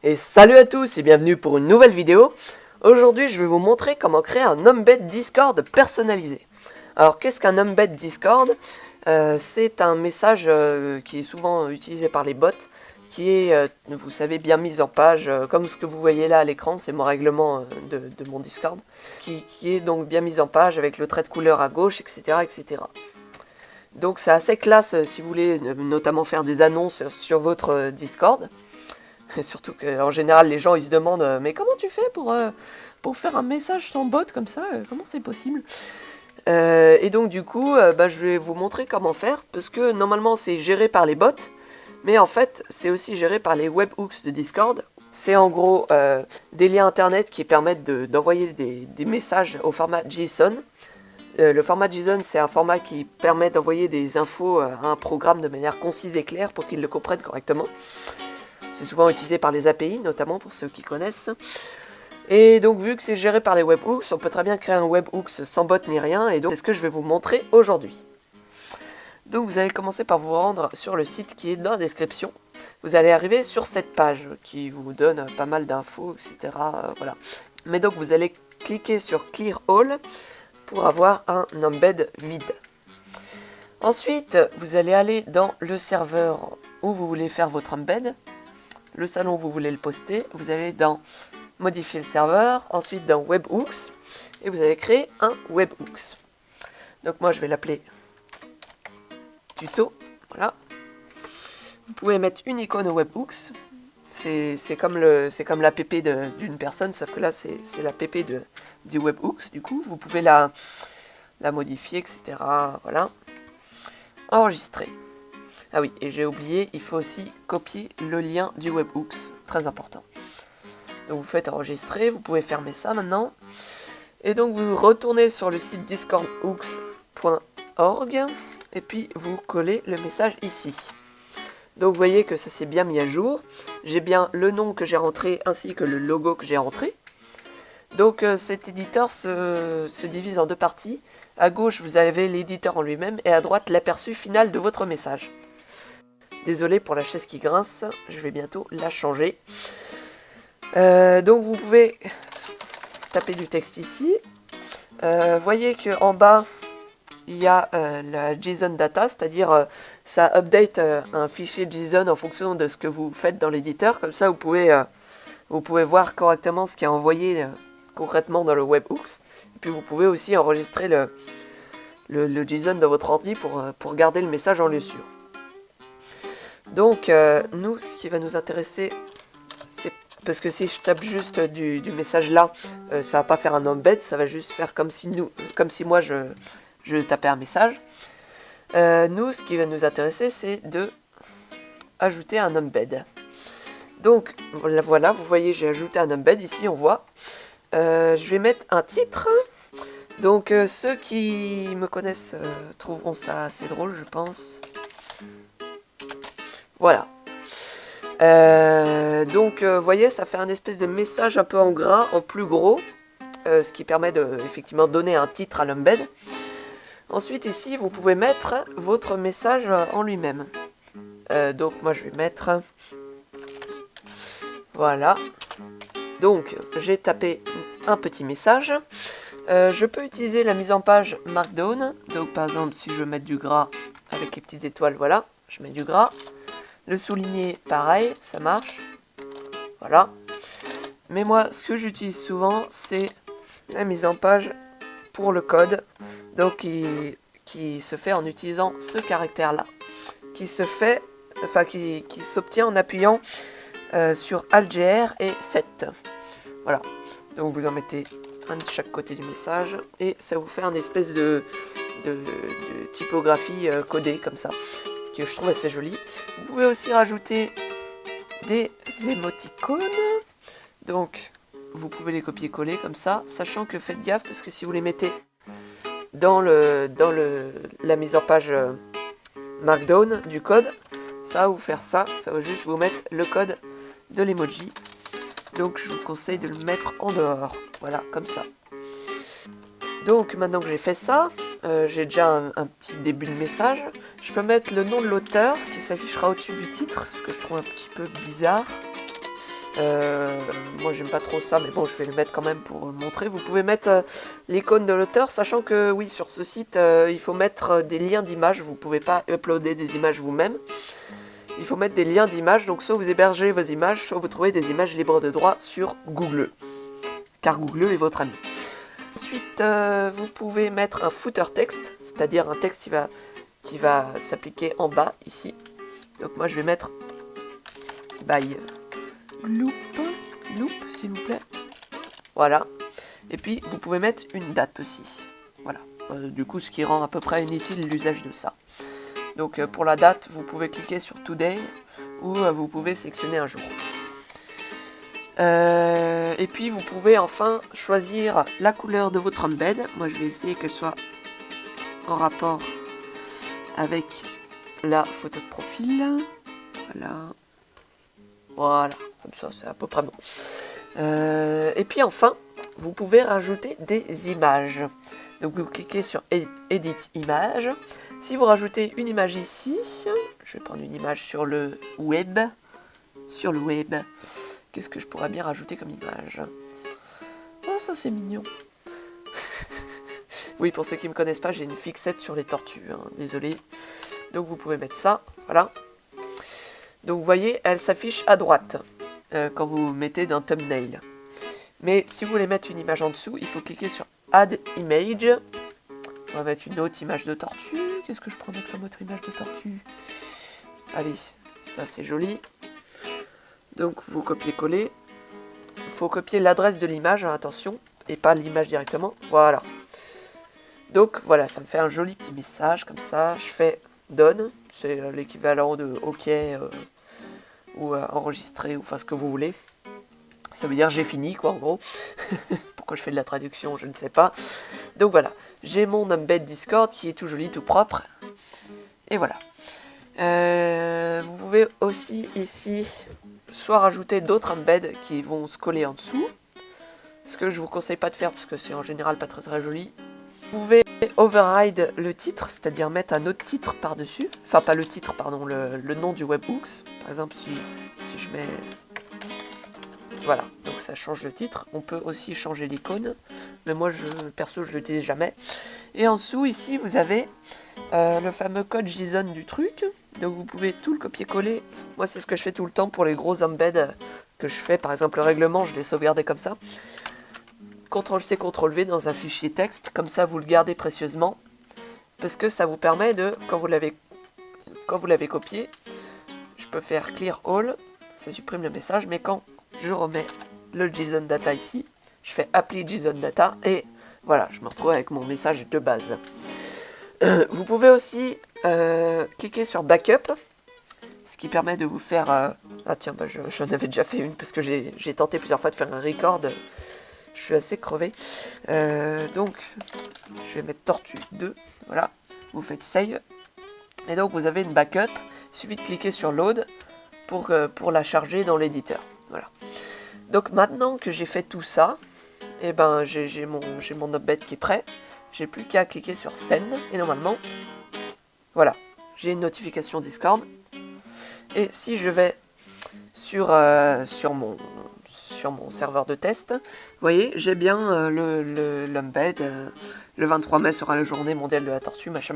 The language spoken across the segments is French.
Et salut à tous et bienvenue pour une nouvelle vidéo. Aujourd'hui je vais vous montrer comment créer un embed Discord personnalisé. Alors qu'est-ce qu'un embed Discord? C'est un message qui est souvent utilisé par les bots, qui est, vous savez, bien mis en page, comme ce que vous voyez là à l'écran, c'est mon règlement de mon Discord, qui est donc bien mis en page avec le trait de couleur à gauche, etc. etc. Donc c'est assez classe si vous voulez notamment faire des annonces sur votre Discord. Surtout qu'en général les gens ils se demandent mais comment tu fais pour faire un message sans bot comme ça, comment c'est possible? Et donc du coup je vais vous montrer comment faire, parce que normalement c'est géré par les bots, mais en fait c'est aussi géré par les webhooks de Discord. C'est en gros des liens internet qui permettent d'envoyer des messages au format JSON. Le format JSON c'est un format qui permet d'envoyer des infos à un programme de manière concise et claire pour qu'il le comprenne correctement. C'est souvent utilisé par les API, notamment pour ceux qui connaissent. Et donc vu que c'est géré par les webhooks, on peut très bien créer un webhooks sans bot ni rien, et donc c'est ce que je vais vous montrer aujourd'hui. Donc vous allez commencer par vous rendre sur le site qui est dans la description. Vous allez arriver sur cette page qui vous donne pas mal d'infos, etc. Voilà. Mais donc vous allez cliquer sur Clear All pour avoir un embed vide. Ensuite, vous allez aller dans le serveur où vous voulez faire votre embed. Le salon où vous voulez le poster, vous allez dans modifier le serveur, ensuite dans webhooks, et vous allez créer un webhooks. Donc moi je vais l'appeler tuto, voilà. Vous pouvez mettre une icône au webhooks, c'est comme l'app d'une personne, sauf que là c'est l'app du webhooks, du coup vous pouvez la modifier, etc. Voilà. Enregistrer. Ah oui, et j'ai oublié, il faut aussi copier le lien du webhooks, très important. Donc vous faites enregistrer, vous pouvez fermer ça maintenant. Et donc vous retournez sur le site discordhooks.org et puis vous collez le message ici. Donc vous voyez que ça s'est bien mis à jour. J'ai bien le nom que j'ai rentré ainsi que le logo que j'ai rentré. Donc cet éditeur se divise en deux parties. À gauche vous avez l'éditeur en lui-même et à droite l'aperçu final de votre message. Désolé pour la chaise qui grince, je vais bientôt la changer. Donc vous pouvez taper du texte ici. Voyez qu'en bas, il y a la JSON data, c'est-à-dire ça update un fichier JSON en fonction de ce que vous faites dans l'éditeur. Comme ça, vous pouvez voir correctement ce qui est envoyé concrètement dans le webhooks. Et puis vous pouvez aussi enregistrer le JSON dans votre ordi pour garder le message en lieu sûr. Donc, nous, ce qui va nous intéresser, c'est parce que si je tape juste du message là, ça va pas faire un embed, ça va juste faire comme si moi je tapais un message. Nous, ce qui va nous intéresser, c'est de ajouter un embed. Donc, voilà, vous voyez, j'ai ajouté un embed, ici on voit. Je vais mettre un titre. Donc, ceux qui me connaissent trouveront ça assez drôle, je pense. Voilà. Donc, voyez, ça fait un espèce de message un peu en gras, en plus gros, ce qui permet de effectivement donner un titre à l'embed. Ensuite, ici, vous pouvez mettre votre message en lui-même. Donc, moi, je vais mettre... Voilà. Donc, j'ai tapé un petit message. Je peux utiliser la mise en page Markdown. Donc, par exemple, si je veux mettre du gras avec les petites étoiles, voilà, je mets du gras. Le souligner, pareil, ça marche. Voilà. Mais moi, ce que j'utilise souvent, c'est la mise en page pour le code. Donc, qui se fait en utilisant ce caractère-là. Qui s'obtient en appuyant sur Alt-GR et 7. Voilà. Donc, vous en mettez un de chaque côté du message. Et ça vous fait une espèce de typographie codée, comme ça. Que je trouve assez joli. Vous pouvez aussi rajouter des émoticônes. Donc, vous pouvez les copier-coller comme ça, sachant que faites gaffe parce que si vous les mettez dans la mise en page Markdown du code, ça va vous faire ça. Ça va juste vous mettre le code de l'emoji. Donc, je vous conseille de le mettre en dehors. Voilà, comme ça. Donc, maintenant que j'ai fait ça, j'ai déjà un petit début de message. Je peux mettre le nom de l'auteur qui s'affichera au-dessus du titre, ce que je trouve un petit peu bizarre. Moi j'aime pas trop ça, mais bon je vais le mettre quand même pour montrer. Vous pouvez mettre l'icône de l'auteur, sachant que oui, sur ce site il faut mettre des liens d'images. Vous pouvez pas uploader des images vous-même. Il faut mettre des liens d'images, donc soit vous hébergez vos images, soit vous trouvez des images libres de droit sur Google, car Google est votre ami. Ensuite, vous pouvez mettre un footer texte, c'est-à-dire un texte qui va s'appliquer en bas, ici. Donc moi je vais mettre by loop, s'il vous plaît. Voilà. Et puis vous pouvez mettre une date aussi. Voilà. Du coup, ce qui rend à peu près inutile l'usage de ça. Donc pour la date, vous pouvez cliquer sur Today ou vous pouvez sélectionner un jour. Et puis vous pouvez enfin choisir la couleur de votre embed. Moi je vais essayer qu'elle soit en rapport avec la photo de profil. Voilà, comme ça c'est à peu près bon. Et puis enfin, vous pouvez rajouter des images. Donc vous cliquez sur Edit Image. Si vous rajoutez une image ici, je vais prendre une image sur le web. Qu'est-ce que je pourrais bien rajouter comme image? Oh, ça c'est mignon. Oui, pour ceux qui ne me connaissent pas, j'ai une fixette sur les tortues, hein, désolé. Donc vous pouvez mettre ça, voilà. Donc vous voyez, elle s'affiche à droite quand vous mettez dans thumbnail. Mais si vous voulez mettre une image en dessous, il faut cliquer sur Add Image. On va mettre une autre image de tortue. Qu'est-ce que je prends comme autre image de tortue? Allez, ça c'est joli. Donc vous copiez-coller. Il faut copier l'adresse de l'image, hein, attention, et pas l'image directement. Voilà. Donc voilà, ça me fait un joli petit message comme ça. Je fais Done, c'est l'équivalent de OK ou enregistrer, ou enfin ce que vous voulez. Ça veut dire j'ai fini quoi en gros. Pourquoi je fais de la traduction, je ne sais pas. Donc voilà, j'ai mon embed Discord qui est tout joli, tout propre. Et voilà. Vous pouvez aussi ici soit rajouter d'autres embeds qui vont se coller en dessous. Ce que je vous conseille pas de faire parce que c'est en général pas très très joli. Vous pouvez override le titre, c'est-à-dire mettre un autre titre par-dessus. Enfin pas le titre, pardon, le nom du webhooks. Par exemple si je mets... Voilà, donc ça change le titre. On peut aussi changer l'icône. Mais moi, perso, je l'utilise jamais. Et en dessous, ici, vous avez le fameux code JSON du truc. Donc vous pouvez tout le copier-coller. Moi, c'est ce que je fais tout le temps pour les gros embeds que je fais. Par exemple, le règlement, je l'ai sauvegardé comme ça. CTRL-C, CTRL-V dans un fichier texte. Comme ça, vous le gardez précieusement. Parce que ça vous permet de, quand vous l'avez copié, je peux faire Clear All. Ça supprime le message. Mais quand je remets le JSON Data ici, je fais Apply JSON Data et voilà, je me retrouve avec mon message de base. Vous pouvez aussi cliquer sur Backup, ce qui permet de vous faire... Ah tiens, bah, j'en avais déjà fait une parce que j'ai tenté plusieurs fois de faire un record. Je suis assez crevé. Donc, je vais mettre Tortue 2. Voilà, vous faites Save. Et donc, vous avez une backup. Il suffit de cliquer sur Load pour la charger dans l'éditeur. Voilà. Donc maintenant que j'ai fait tout ça, et ben j'ai mon embed qui est prêt. J'ai plus qu'à cliquer sur Send et normalement, voilà, j'ai une notification Discord. Et si je vais sur mon serveur de test, vous voyez, j'ai bien l'embed. Le 23 mai sera la journée mondiale de la tortue, machin.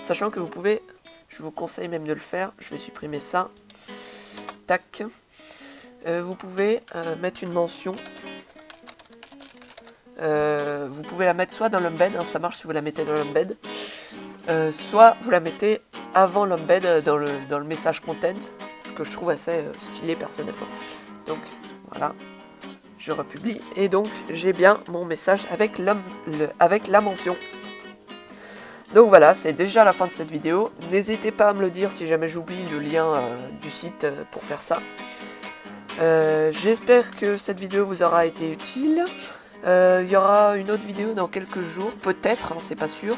Sachant que vous pouvez, je vous conseille même de le faire. Je vais supprimer ça. Tac. Vous pouvez mettre une mention. Vous pouvez la mettre soit dans l'embed, hein, ça marche si vous la mettez dans l'embed, soit vous la mettez avant l'embed dans le message content, ce que je trouve assez stylé personnellement. Donc voilà, je republie et donc j'ai bien mon message avec la mention. Donc voilà, c'est déjà la fin de cette vidéo. N'hésitez pas à me le dire si jamais j'oublie le lien du site pour faire ça. J'espère que cette vidéo vous aura été utile. Il y aura une autre vidéo dans quelques jours, peut-être, hein, c'est pas sûr,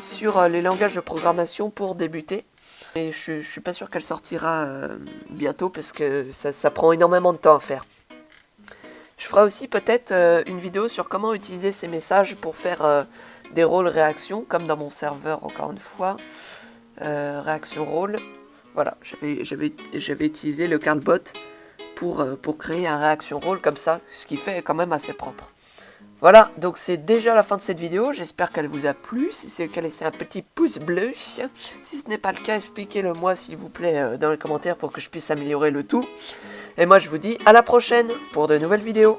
sur les langages de programmation pour débuter. Et je suis pas sûr qu'elle sortira bientôt parce que ça prend énormément de temps à faire. Je ferai aussi peut-être une vidéo sur comment utiliser ces messages pour faire des rôles réactions, comme dans mon serveur encore une fois. Réaction rôle. Voilà, j'avais utilisé le Carlbot pour créer un réaction rôle comme ça, ce qui fait quand même assez propre. Voilà, donc c'est déjà la fin de cette vidéo, j'espère qu'elle vous a plu. Si c'est le cas, laissez un petit pouce bleu. Si ce n'est pas le cas, expliquez-le moi s'il vous plaît dans les commentaires pour que je puisse améliorer le tout. Et moi je vous dis à la prochaine pour de nouvelles vidéos.